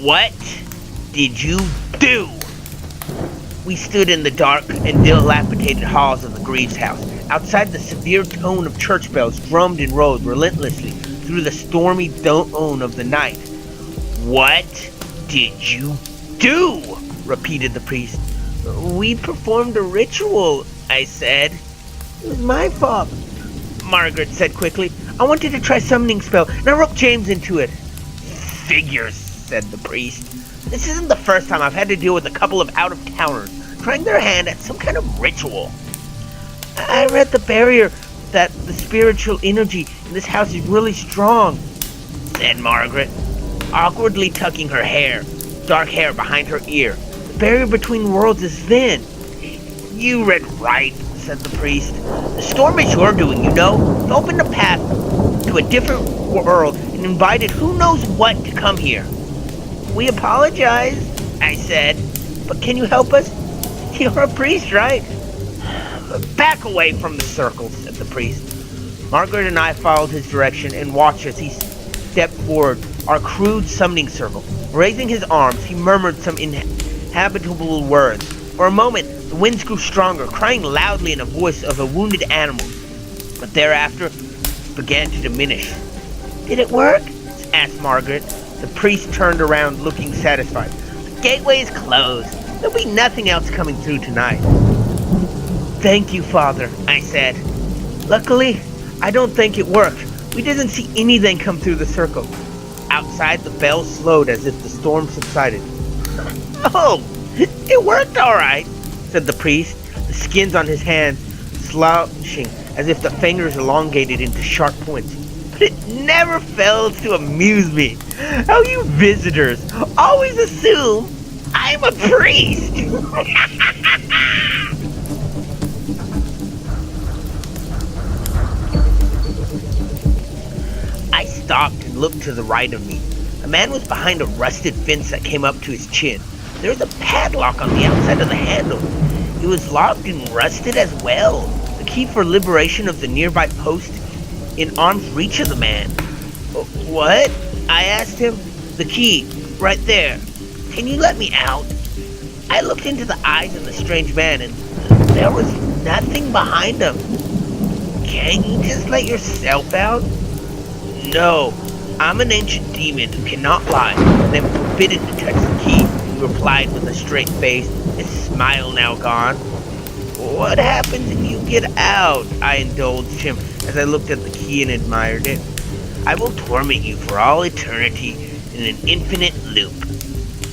What did you do? We stood in the dark and dilapidated halls of the Greaves house. Outside, the severe tone of church bells drummed and rolled relentlessly through the stormy tone of the night. What did you do? Repeated the priest. We performed a ritual, I said. It was my fault, Margaret said quickly. I wanted to try summoning spell, and I roped James into it. Figures, said the priest. This isn't the first time I've had to deal with a couple of out-of-towners trying their hand at some kind of ritual. I read the barrier that the spiritual energy in this house is really strong, said Margaret, awkwardly tucking her hair, dark hair behind her ear. The barrier between worlds is thin. You read right, said the priest. The storm is your doing, you know. It opened a path to a different world and invited who knows what to come here. We apologize, I said, but can you help us? You're a priest, right? Back away from the circle, said the priest. Margaret and I followed his direction and watched as he stepped forward our crude summoning circle. Raising his arms, he murmured some inhabitable words. For a moment, the winds grew stronger, crying loudly in a voice of a wounded animal, but thereafter began to diminish. Did it work? Asked Margaret. The priest turned around, looking satisfied. The gateway is closed. There'll be nothing else coming through tonight. Thank you, Father, I said. Luckily, I don't think it worked. We didn't see anything come through the circle. Outside, the bells slowed as if the storm subsided. Oh, it worked all right, said the priest, the skins on his hands slouching as if the fingers elongated into sharp points. But it never fails to amuse me how you visitors always assume I'm a priest. I stopped and looked to the right of me. A man was behind a rusted fence that came up to his chin. There was a padlock on the outside of the handle. It was locked and rusted as well. The key for liberation of the nearby post in arm's reach of the man. What? I asked him. The key, right there. Can you let me out? I looked into the eyes of the strange man and there was nothing behind him. Can't you just let yourself out? No, I'm an ancient demon who cannot lie and am forbidden to touch the key, he replied with a straight face, his smile now gone. What happens if you get out? I indulged him as I looked at the key and admired it. I will torment you for all eternity in an infinite loop.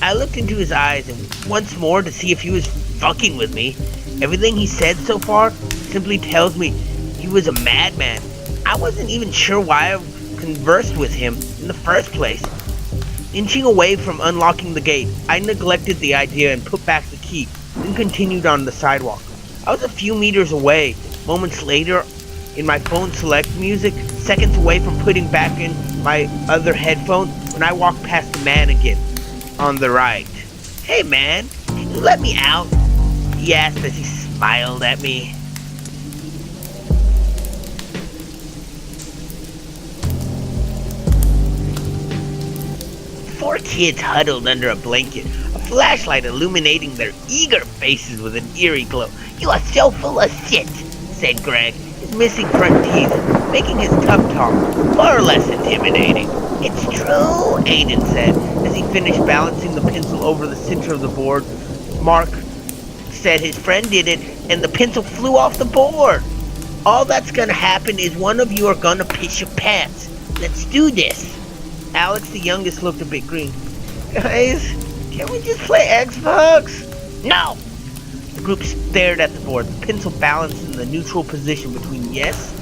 I looked into his eyes and once more to see if he was fucking with me. Everything he said so far simply tells me he was a madman. I wasn't even sure why I conversed with him in the first place. Inching away from unlocking the gate, I neglected the idea and put back the key, then continued on the sidewalk. I was a few meters away, moments later, in my phone select music, seconds away from putting back in my other headphone when I walked past the man again, on the right. Hey man, can you let me out? He asked as he smiled at me. Four kids huddled under a blanket, a flashlight illuminating their eager faces with an eerie glow. You are so full of shit, said Greg, his missing front teeth making his tough talk far less intimidating. It's true, Aiden said, as he finished balancing the pencil over the center of the board. Mark said his friend did it, and the pencil flew off the board. All that's gonna happen is one of you are gonna piss your pants. Let's do this. Alex, the youngest, looked a bit green. Guys, can't we just play Xbox? No! The group stared at the board, the pencil balanced in the neutral position between yes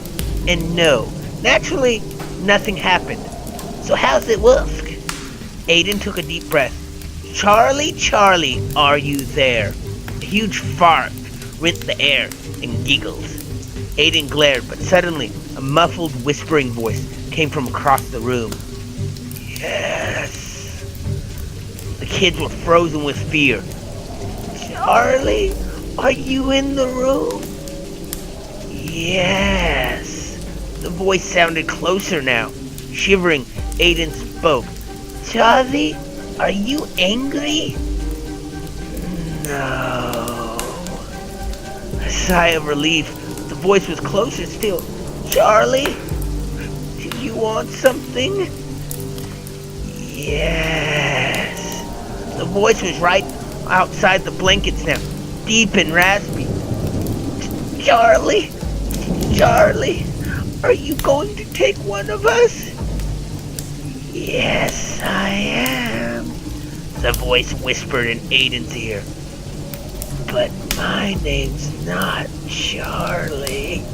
and no. Naturally, nothing happened. So how's it work? Aiden took a deep breath. Charlie, Charlie, are you there? A huge fart rent the air and giggled. Aiden glared, but suddenly a muffled, whispering voice came from across the room. Yes. The kids were frozen with fear. Charlie, are you in the room? Yes. The voice sounded closer now. Shivering, Aiden spoke. Charlie, Are you angry? No. A sigh of relief. The voice was closer still. Charlie? Do you want something? Yes. The voice was right outside the blankets now, deep and raspy. Charlie? Charlie? Are you going to take one of us? Yes, I am. The voice whispered in Aiden's ear. But my name's not Charlie.